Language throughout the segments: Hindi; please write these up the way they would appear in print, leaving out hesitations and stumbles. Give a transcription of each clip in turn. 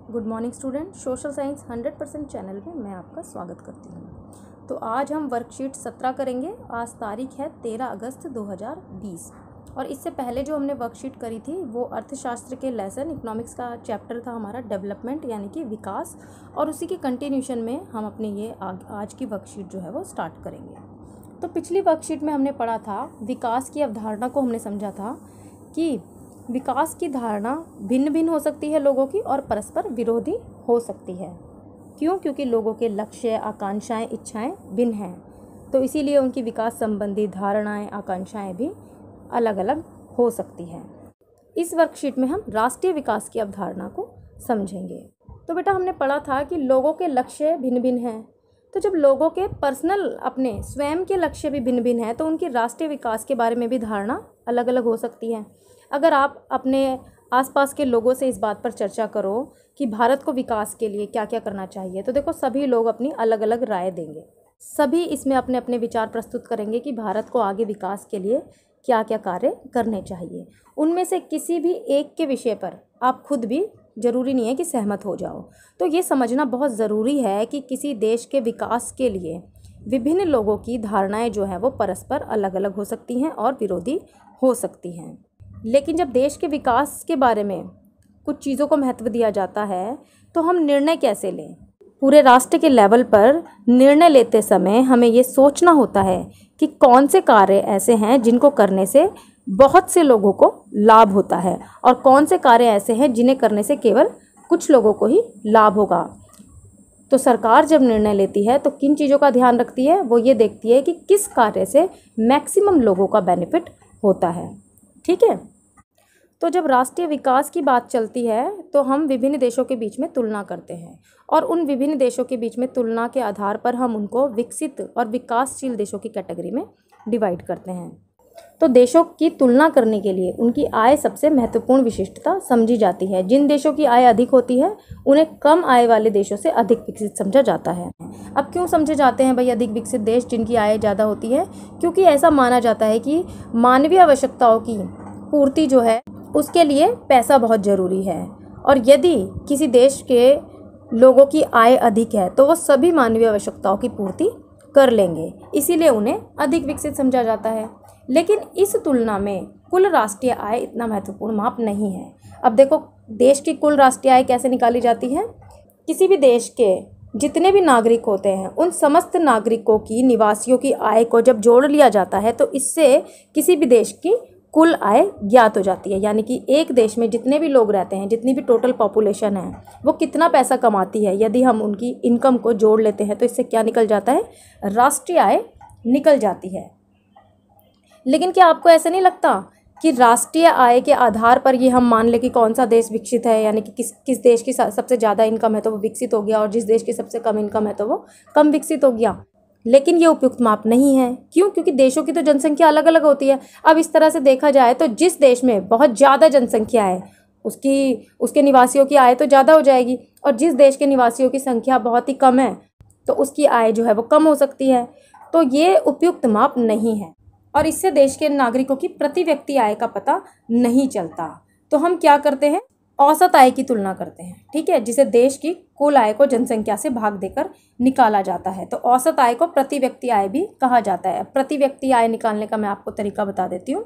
Good morning student, social science 100% channel में मैं आपका स्वागत करती हूँ। तो आज हम वर्कशीट 17 करेंगे। आज तारीख है 13 अगस्त 2020 और इससे पहले जो हमने वर्कशीट करी थी वो अर्थशास्त्र के लेसन इकोनॉमिक्स का चैप्टर था हमारा डेवलपमेंट यानी कि विकास, और उसी की कंटिन्यूशन में हम अपनी ये आज की वर्कशीट जो है वो स्टार्ट करेंगे। तो पिछली वर्कशीट में हमने पढ़ा था विकास की अवधारणा को। हमने समझा था कि विकास की धारणा भिन्न भिन्न हो सकती है लोगों की और परस्पर विरोधी हो सकती है। क्यों? क्योंकि लोगों के लक्ष्य, आकांक्षाएं, इच्छाएं भिन्न हैं, तो इसीलिए उनकी विकास संबंधी धारणाएं, आकांक्षाएं भी अलग अलग हो सकती हैं। इस वर्कशीट में हम राष्ट्रीय विकास की अवधारणा को समझेंगे। तो बेटा हमने पढ़ा था कि लोगों के लक्ष्य भिन्न भिन्न हैं, तो जब लोगों के पर्सनल अपने स्वयं के लक्ष्य भी भिन्न भिन्न हैं तो उनकी राष्ट्रीय विकास के बारे में भी धारणा अलग अलग हो सकती है। अगर आप अपने आसपास के लोगों से इस बात पर चर्चा करो कि भारत को विकास के लिए क्या क्या करना चाहिए, तो देखो सभी लोग अपनी अलग अलग राय देंगे। सभी इसमें अपने अपने विचार प्रस्तुत करेंगे कि भारत को आगे विकास के लिए क्या क्या कार्य करने चाहिए। उनमें से किसी भी एक के विषय पर आप खुद भी ज़रूरी नहीं है कि सहमत हो जाओ। तो ये समझना बहुत ज़रूरी है कि किसी देश के विकास के लिए विभिन्न लोगों की धारणाएं जो हैं वो परस्पर अलग अलग हो सकती हैं और विरोधी हो सकती हैं। लेकिन जब देश के विकास के बारे में कुछ चीज़ों को महत्व दिया जाता है तो हम निर्णय कैसे लें? पूरे राष्ट्र के लेवल पर निर्णय लेते समय हमें ये सोचना होता है कि कौन से कार्य ऐसे हैं जिनको करने से बहुत से लोगों को लाभ होता है और कौन से कार्य ऐसे हैं जिन्हें करने से केवल कुछ लोगों को ही लाभ होगा। तो सरकार जब निर्णय लेती है तो किन चीज़ों का ध्यान रखती है? वो ये देखती है कि किस कार्य से मैक्सिमम लोगों का बेनिफिट होता है। ठीक है। तो जब राष्ट्रीय विकास की बात चलती है तो हम विभिन्न देशों के बीच में तुलना करते हैं और उन विभिन्न देशों के बीच में तुलना के आधार पर हम उनको विकसित और विकासशील देशों की कैटेगरी में डिवाइड करते हैं। तो देशों की तुलना करने के लिए उनकी आय सबसे महत्वपूर्ण विशिष्टता समझी जाती है। जिन देशों की आय अधिक होती है उन्हें कम आय वाले देशों से अधिक विकसित समझा जाता है। अब क्यों समझे जाते हैं भाई अधिक विकसित देश जिनकी आय ज़्यादा होती है? क्योंकि ऐसा माना जाता है कि मानवीय आवश्यकताओं की पूर्ति जो है उसके लिए पैसा बहुत ज़रूरी है, और यदि किसी देश के लोगों की आय अधिक है तो वो सभी मानवीय आवश्यकताओं की पूर्ति कर लेंगे, इसीलिए उन्हें अधिक विकसित समझा जाता है। लेकिन इस तुलना में कुल राष्ट्रीय आय इतना महत्वपूर्ण माप नहीं है। अब देखो देश की कुल राष्ट्रीय आय कैसे निकाली जाती है? किसी भी देश के जितने भी नागरिक होते हैं उन समस्त नागरिकों की, निवासियों की आय को जब जोड़ लिया जाता है तो इससे किसी भी देश की कुल आय ज्ञात हो जाती है। यानी कि एक देश में जितने भी लोग रहते हैं, जितनी भी टोटल पॉपुलेशन है, वो कितना पैसा कमाती है, यदि हम उनकी इनकम को जोड़ लेते हैं तो इससे क्या निकल जाता है? राष्ट्रीय आय निकल जाती है। लेकिन क्या आपको ऐसा नहीं लगता कि राष्ट्रीय आय के आधार पर ये हम मान लें कि कौन सा देश विकसित है, यानी कि किस देश की सबसे ज़्यादा इनकम है तो वो विकसित हो गया और जिस देश की सबसे कम इनकम है तो वो कम विकसित हो गया? लेकिन ये उपयुक्त माप नहीं है। क्यों? क्योंकि देशों की तो जनसंख्या अलग अलग होती है। अब इस तरह से देखा जाए तो जिस देश में बहुत ज़्यादा जनसंख्या है उसके निवासियों की आय तो ज़्यादा हो जाएगी, और जिस देश के निवासियों की संख्या बहुत ही कम है तो उसकी आय जो है वो कम हो सकती है। तो ये उपयुक्त माप नहीं है और इससे देश के नागरिकों की प्रति व्यक्ति आय का पता नहीं चलता। तो हम क्या करते हैं? औसत आय की तुलना करते हैं। ठीक है, जिसे देश की कुल आय को जनसंख्या से भाग देकर निकाला जाता है। तो औसत आय को प्रति व्यक्ति आय भी कहा जाता है। प्रति व्यक्ति आय निकालने का मैं आपको तरीका बता देती हूँ।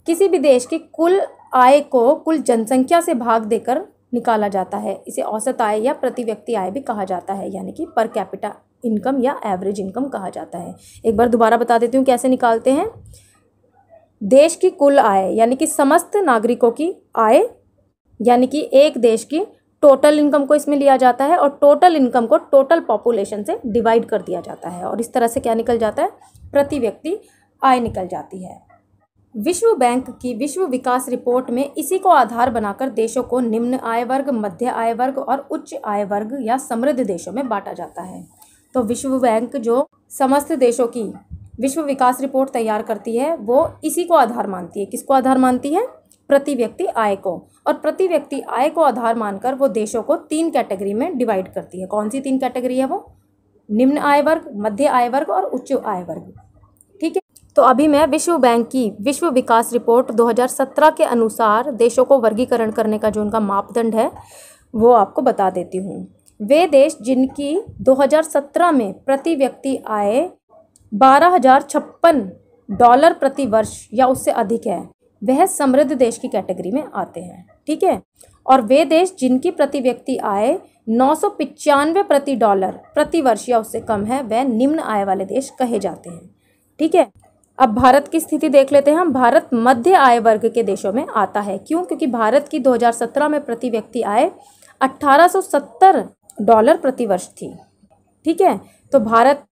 किसी भी देश की कुल आय को कुल जनसंख्या से भाग देकर निकाला जाता है। इसे औसत आय या प्रति व्यक्ति आय भी कहा जाता है, यानी कि पर कैपिटा इनकम या एवरेज इनकम कहा जाता है। एक बार दोबारा बता देती हूँ कैसे निकालते हैं। देश की कुल आय यानी कि समस्त नागरिकों की आय, यानी कि एक देश की टोटल इनकम को इसमें लिया जाता है और टोटल इनकम को टोटल पॉपुलेशन से डिवाइड कर दिया जाता है, और इस तरह से क्या निकल जाता है? प्रति व्यक्ति आय निकल जाती है। विश्व बैंक की विश्व विकास रिपोर्ट में इसी को आधार बनाकर देशों को निम्न आय वर्ग, मध्य आय वर्ग और उच्च आय वर्ग या समृद्ध देशों में बांटा जाता है। तो विश्व बैंक जो समस्त देशों की विश्व विकास रिपोर्ट तैयार करती है वो इसी को आधार मानती है। किसको आधार मानती है? प्रति व्यक्ति आय को। और प्रति व्यक्ति आय को आधार मानकर वो देशों को 3 कैटेगरी में डिवाइड करती है। कौन सी 3 कैटेगरी है वो? निम्न आय वर्ग, मध्य आय वर्ग और उच्च आय वर्ग। ठीक है, तो अभी मैं विश्व बैंक की विश्व विकास रिपोर्ट 2017 के अनुसार देशों को वर्गीकरण करने का जो उनका मापदंड है वो आपको बता देती हूँ। वे देश जिनकी 2017 में प्रति व्यक्ति आय $12,056 प्रति वर्ष या उससे अधिक है, वह समृद्ध देश की कैटेगरी में आते हैं। ठीक है। और वे देश जिनकी प्रति व्यक्ति आय $995 प्रति वर्ष या उससे कम है, वह निम्न आय वाले देश कहे जाते हैं। ठीक है। अब भारत की स्थिति देख लेते हैं हम। भारत मध्य आय वर्ग के देशों में आता है। क्यों? क्योंकि भारत की 2017 में प्रति व्यक्ति आय $1870 प्रति वर्ष थी। ठीक है। तो भारत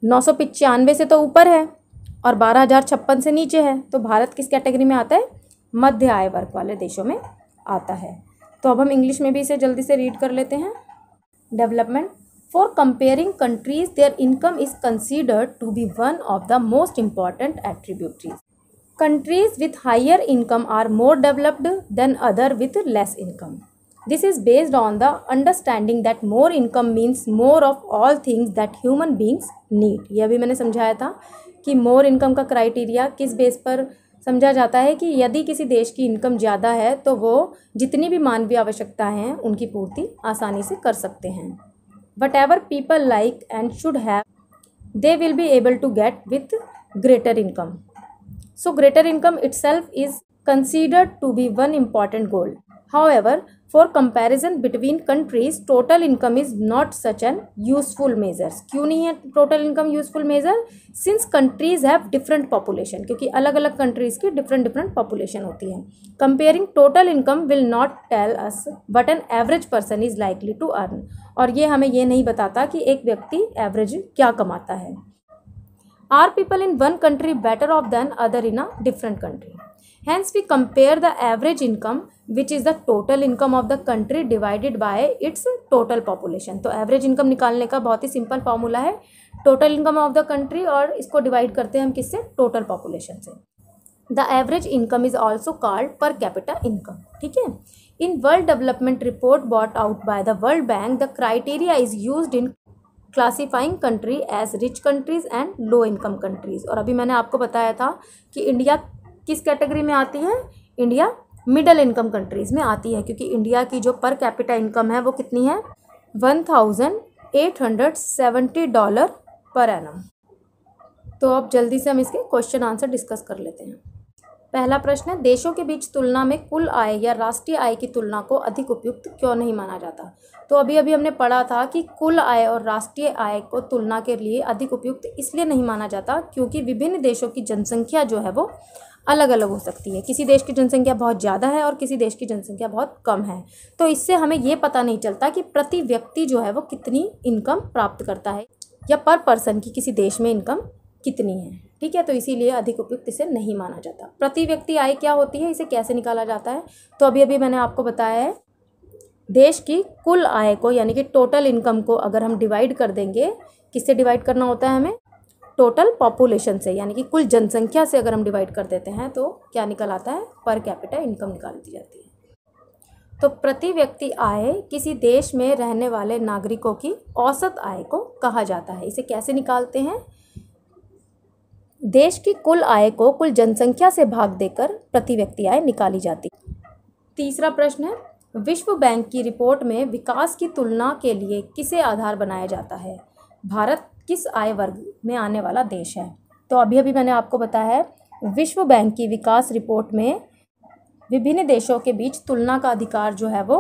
995 से तो ऊपर है और 12,056 से नीचे है, तो भारत किस कैटेगरी में आता है? मध्य आय वर्ग वाले देशों में आता है। तो अब हम इंग्लिश में भी इसे जल्दी से रीड कर लेते हैं। Development for comparing countries their income is considered to be one of the most important attributes. Countries with higher income are more developed than other with less income. This is based on the understanding that more income means more of all things that human beings need. यह भी मैंने समझाया था कि मोर इनकम का क्राइटेरिया किस बेस पर समझा जाता है कि यदि किसी देश की इनकम ज़्यादा है तो वो जितनी भी मानवीय आवश्यकताएं हैं उनकी पूर्ति आसानी से कर सकते हैं। Whatever people like and should have, they will be able to get with greater income. So greater income itself is considered to be one important goal. However, for comparison between countries, total income is not such an useful measure. क्यों नहीं है total income useful measure? Since countries have different population, क्योंकि अलग अलग countries की different population होती है। Comparing total income will not tell us what an average person is likely to earn. और ये हमें ये नहीं बताता कि एक व्यक्ति average क्या कमाता है। Are people in one country better off than other in a different country? Hence we compare the average income, which is the total income of the country divided by its total population. तो average income निकालने का बहुत ही सिंपल फॉर्मूला है total income of the country, और इसको डिवाइड करते हैं हम किससे? total population से। The average income is also called per capita income. ठीक है। In World Development Report brought out by the World Bank, the criteria is used in classifying country as rich countries and low income countries. और अभी मैंने आपको बताया था कि इंडिया किस कैटेगरी में आती है? इंडिया मिडिल इनकम कंट्रीज में आती है, क्योंकि इंडिया की जो पर कैपिटा इनकम है वो कितनी है? $1,870 पर एनम। तो अब जल्दी से हम इसके क्वेश्चन आंसर डिस्कस कर लेते हैं। पहला प्रश्न है, देशों के बीच तुलना में कुल आय या राष्ट्रीय आय की तुलना को अधिक उपयुक्त क्यों नहीं माना जाता? तो अभी अभी हमने पढ़ा था कि कुल आय और राष्ट्रीय आय को तुलना के लिए अधिक उपयुक्त इसलिए नहीं माना जाता क्योंकि विभिन्न देशों की जनसंख्या जो है वो अलग अलग हो सकती है। किसी देश की जनसंख्या बहुत ज़्यादा है और किसी देश की जनसंख्या बहुत कम है, तो इससे हमें ये पता नहीं चलता कि प्रति व्यक्ति जो है वो कितनी इनकम प्राप्त करता है या पर पर्सन की किसी देश में इनकम कितनी है। ठीक है। तो इसीलिए अधिक उपयुक्त इसे नहीं माना जाता। प्रति व्यक्ति आय क्या होती है, इसे कैसे निकाला जाता है? तो अभी अभी मैंने आपको बताया है, देश की कुल आय को यानी कि टोटल इनकम को अगर हम डिवाइड कर देंगे, किससे डिवाइड करना होता है हमें? टोटल पॉपुलेशन से, यानी कि कुल जनसंख्या से अगर हम डिवाइड कर देते हैं तो क्या निकल आता है? पर कैपिटा इनकम निकाल दी जाती है। तो प्रति व्यक्ति आय किसी देश में रहने वाले नागरिकों की औसत आय को कहा जाता है। इसे कैसे निकालते हैं? देश की कुल आय को कुल जनसंख्या से भाग देकर प्रति व्यक्ति आय निकाली जाती है। तीसरा प्रश्न है, विश्व बैंक की रिपोर्ट में विकास की तुलना के लिए किसे आधार बनाया जाता है? भारत किस आय वर्ग में आने वाला देश है? तो अभी अभी मैंने आपको बताया है, विश्व बैंक की विकास रिपोर्ट में विभिन्न देशों के बीच तुलना का अधिकार जो है वो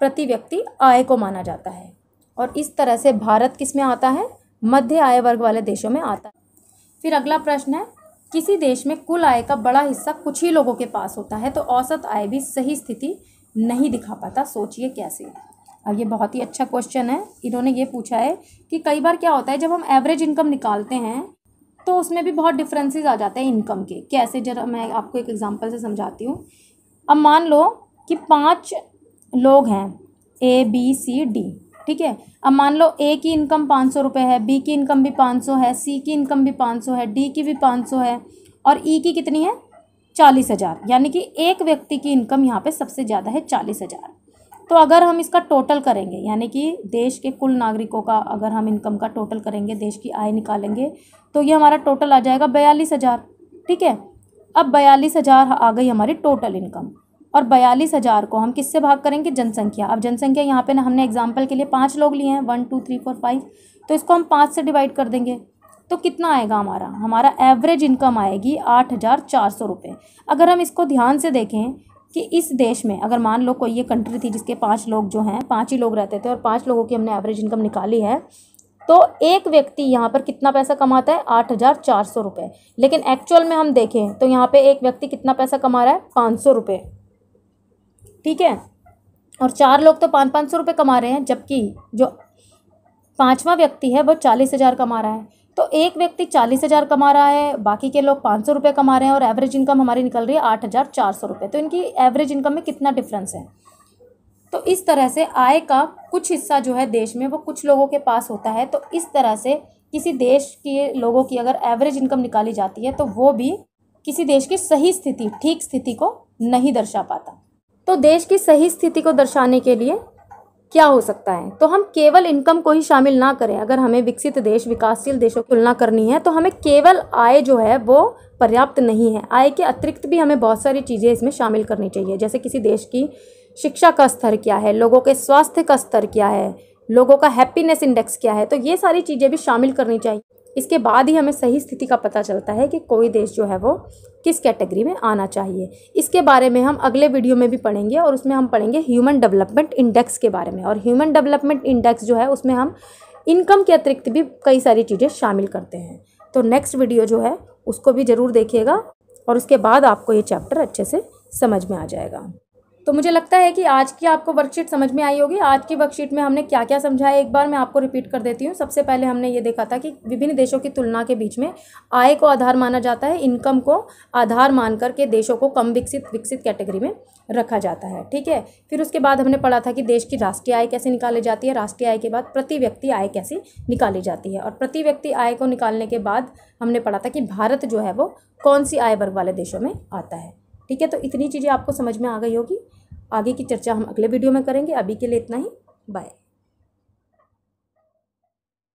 प्रति व्यक्ति आय को माना जाता है, और इस तरह से भारत किस में आता है? मध्य आय वर्ग वाले देशों में आता है। फिर अगला प्रश्न है, किसी देश में कुल आय का बड़ा हिस्सा कुछ ही लोगों के पास होता है तो औसत आय भी सही स्थिति नहीं दिखा पाता। सोचिए कैसे। अब ये बहुत ही अच्छा क्वेश्चन है। इन्होंने ये पूछा है कि कई बार क्या होता है, जब हम एवरेज इनकम निकालते हैं तो उसमें भी बहुत डिफरेंसेस आ जाते हैं इनकम के। कैसे? जरा मैं आपको एक एग्जांपल से समझाती हूँ। अब मान लो कि 5 लोग हैं, A B C D। ठीक है। अब मान लो A की इनकम 500 रुपये है, B की इनकम भी 500 है, C की इनकम भी 500 है, D की भी 500 है, और E की कितनी है? 40,000। यानी कि एक व्यक्ति की इनकम यहाँ पे सबसे ज़्यादा है 40,000। तो अगर हम इसका टोटल करेंगे, यानी कि देश के कुल नागरिकों का अगर हम इनकम का टोटल करेंगे, देश की आय निकालेंगे, तो ये हमारा टोटल आ जाएगा 42,000। ठीक है। अब 42,000 आ गई हमारी टोटल इनकम, और 42,000 को हम किससे भाग करेंगे, जनसंख्या। अब जनसंख्या यहाँ पे ना हमने एग्जाम्पल के लिए 5 लोग लिए हैं, 1 2 3 4 5, तो इसको हम 5 से डिवाइड कर देंगे तो कितना आएगा, हमारा एवरेज इनकम आएगी 8,400 रुपये। अगर हम इसको ध्यान से देखें कि इस देश में अगर मान लो कोई ये कंट्री थी जिसके 5 लोग जो हैं, 5 ही लोग रहते थे और 5 लोगों की हमने एवरेज इनकम निकाली है, तो एक व्यक्ति यहाँ पर कितना पैसा कमाता है, 8,400 रुपये। लेकिन एक्चुअल में हम देखें तो यहाँ पे एक व्यक्ति कितना पैसा कमा रहा है, 500 रुपये, ठीक है। और 4 लोग तो 500 रुपये कमा रहे हैं, जबकि जो 5वां व्यक्ति है वो 40,000 कमा रहा है। तो एक व्यक्ति 40,000 कमा रहा है, बाकी के लोग 500 रुपये कमा रहे हैं और एवरेज इनकम हमारी निकल रही है 8,400 रुपये। तो इनकी एवरेज इनकम में कितना डिफरेंस है। तो इस तरह से आय का कुछ हिस्सा जो है देश में वो कुछ लोगों के पास होता है। तो इस तरह से किसी देश के लोगों की अगर एवरेज इनकम निकाली जाती है तो वो भी किसी देश की सही स्थिति, ठीक स्थिति को नहीं दर्शा पाता। तो देश की सही स्थिति को दर्शाने के लिए क्या हो सकता है, तो हम केवल इनकम को ही शामिल ना करें। अगर हमें विकसित देश, विकासशील देशों की तुलना करनी है तो हमें केवल आय जो है वो पर्याप्त नहीं है। आय के अतिरिक्त भी हमें बहुत सारी चीज़ें इसमें शामिल करनी चाहिए, जैसे किसी देश की शिक्षा का स्तर क्या है, लोगों के स्वास्थ्य का स्तर क्या है, लोगों का हैप्पीनेस इंडेक्स क्या है, तो ये सारी चीज़ें भी शामिल करनी चाहिए। इसके बाद ही हमें सही स्थिति का पता चलता है कि कोई देश जो है वो किस कैटेगरी में आना चाहिए। इसके बारे में हम अगले वीडियो में भी पढ़ेंगे और उसमें हम पढ़ेंगे ह्यूमन डेवलपमेंट इंडेक्स के बारे में। और ह्यूमन डेवलपमेंट इंडेक्स जो है उसमें हम इनकम के अतिरिक्त भी कई सारी चीज़ें शामिल करते हैं। तो नेक्स्ट वीडियो जो है उसको भी ज़रूर देखिएगा और उसके बाद आपको ये चैप्टर अच्छे से समझ में आ जाएगा। तो मुझे लगता है कि आज की आपको वर्कशीट समझ में आई होगी। आज की वर्कशीट में हमने क्या क्या समझाया एक बार मैं आपको रिपीट कर देती हूँ। सबसे पहले हमने ये देखा था कि विभिन्न देशों की तुलना के बीच में आय को आधार माना जाता है, इनकम को आधार मान करके देशों को कम विकसित कैटेगरी में रखा जाता है, ठीक है। फिर उसके बाद हमने पढ़ा था कि देश की राष्ट्रीय आय कैसे निकाली जाती है, राष्ट्रीय आय के बाद प्रति व्यक्ति आय कैसे निकाली जाती है, और प्रति व्यक्ति आय को निकालने के बाद हमने पढ़ा था कि भारत जो है वो कौन सी आय वर्ग वाले देशों में आता है, ठीक है। तो इतनी चीज़ें आपको समझ में आ गई होगी। आगे की चर्चा हम अगले वीडियो में करेंगे। अभी के लिए इतना ही, बाय।